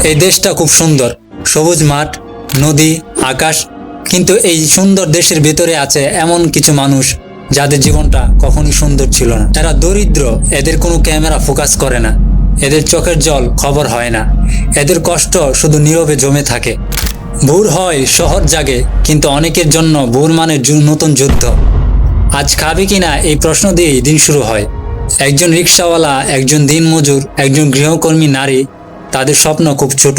এই দেশটা খুব সুন্দর, সবুজ মাঠ, নদী, আকাশ। কিন্তু এই সুন্দর দেশের ভেতরে আছে এমন কিছু মানুষ যাদের জীবনটা কখনোই সুন্দর ছিল না। এরা দরিদ্র, এদের কোনো ক্যামেরা ফোকাস করে না, এদের চোখের জল খবর হয় না, এদের কষ্ট শুধু নীরবে জমে থাকে। ভোর হয়, শহর জাগে, কিন্তু অনেকের জন্য ভোর মানে নতুন যুদ্ধ। আজ খাবে কিনা এই প্রশ্ন দিয়েই দিন শুরু হয়। একজন রিক্সাওয়ালা, একজন দিনমজুর, একজন গৃহকর্মী নারী, তাদের স্বপ্ন খুব ছোট,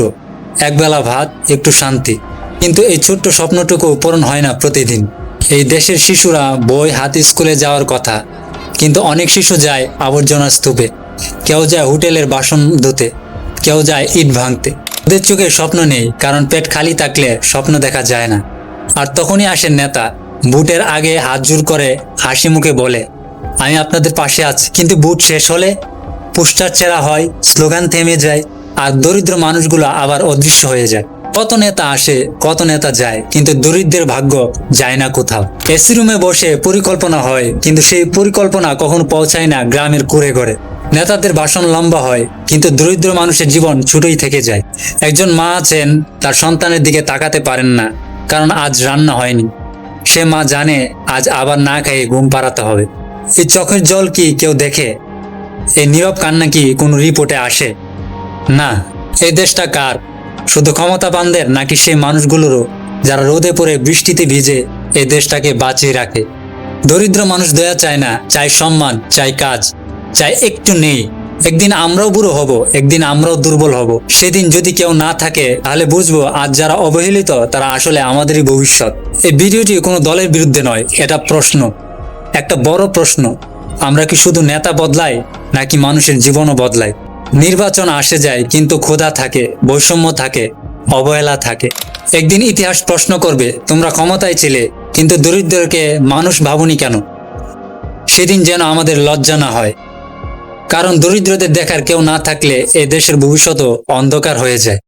একবেলা ভাত, একটু শান্তি। কিন্তু এই ছোট্ট স্বপ্নটুকু পূরণ হয় না প্রতিদিন। এই দেশের শিশুরা বই হাতে স্কুলে যাওয়ার কথা, কিন্তু অনেক শিশু যায় আবর্জনা স্তূপে, কেউ যায় হোটেলের বাসন ধুতে, কেউ যায় ইট ভাঙতে। ওদের চোখে স্বপ্ন নেই, কারণ পেট খালি থাকলে স্বপ্ন দেখা যায় না। আর তখনই আসেন নেতা, বুটের আগে হাত জোড় করে হাসি মুখে বলে, আমি আপনাদের পাশে আছি। কিন্তু বুট শেষ হলে পোস্টার ছেঁড়া হয়, স্লোগান থেমে যায়, আর দরিদ্র মানুষগুলো আবার অদৃশ্য হয়ে যায়। কত নেতা আসে, কত নেতা যায়, কিন্তু দরিদ্রের ভাগ্য যায় না কোথাও। এসি রুমে বসে পরিকল্পনা হয়, কিন্তু সেই পরিকল্পনা কখনো পৌঁছায় না গ্রামের কুড়ে ঘরে। নেতাদের ভাষণ লম্বা হয়, কিন্তু দরিদ্র মানুষের জীবন ছোটই থেকে যায়। একজন মা আছেন, তার সন্তানের দিকে তাকাতে পারেন না, কারণ আজ রান্না হয়নি। সে মা জানে আজ আবার না খেয়ে ঘুম পাড়াতে হবে। এই চোখের জল কি কেউ দেখে? এই নীরব কান্না কি কোনো রিপোর্টে আসে? না। এই দেশটা কার? শুধু ক্ষমতাবানদের, নাকি সেই মানুষগুলোরও যারা রোদে পড়ে বৃষ্টিতে ভিজে এই দেশটাকে বাঁচিয়ে রাখে? দরিদ্র মানুষ দয়া চায় না, চায় সম্মান, চায় কাজ, চায় একটু নেই। একদিন আমরাও বুড়ো হব, একদিন আমরাও দুর্বল হব। সেদিন যদি কেউ না থাকে, তাহলে বুঝবো আজ যারা অবহেলিত তারা আসলে আমাদেরই ভবিষ্যৎ। এই ভিডিওটি কোনো দলের বিরুদ্ধে নয়, এটা প্রশ্ন, একটা বড় প্রশ্ন। আমরা কি শুধু নেতা বদলাই, নাকি মানুষের জীবনও বদলাই? নির্বাচন আসে যায়, কিন্তু ক্ষুধা থাকে, বৈষম্য থাকে, অবহেলা থাকে। একদিন ইতিহাস প্রশ্ন করবে, তোমরা ক্ষমতায় ছিলে, কিন্তু দরিদ্রকে মানুষ ভাবনি কেন? সেদিন যেন আমাদের লজ্জা না হয়, কারণ দরিদ্রদের দেখার কেউ না থাকলে এ দেশের ভবিষ্যৎও অন্ধকার হয়ে যায়।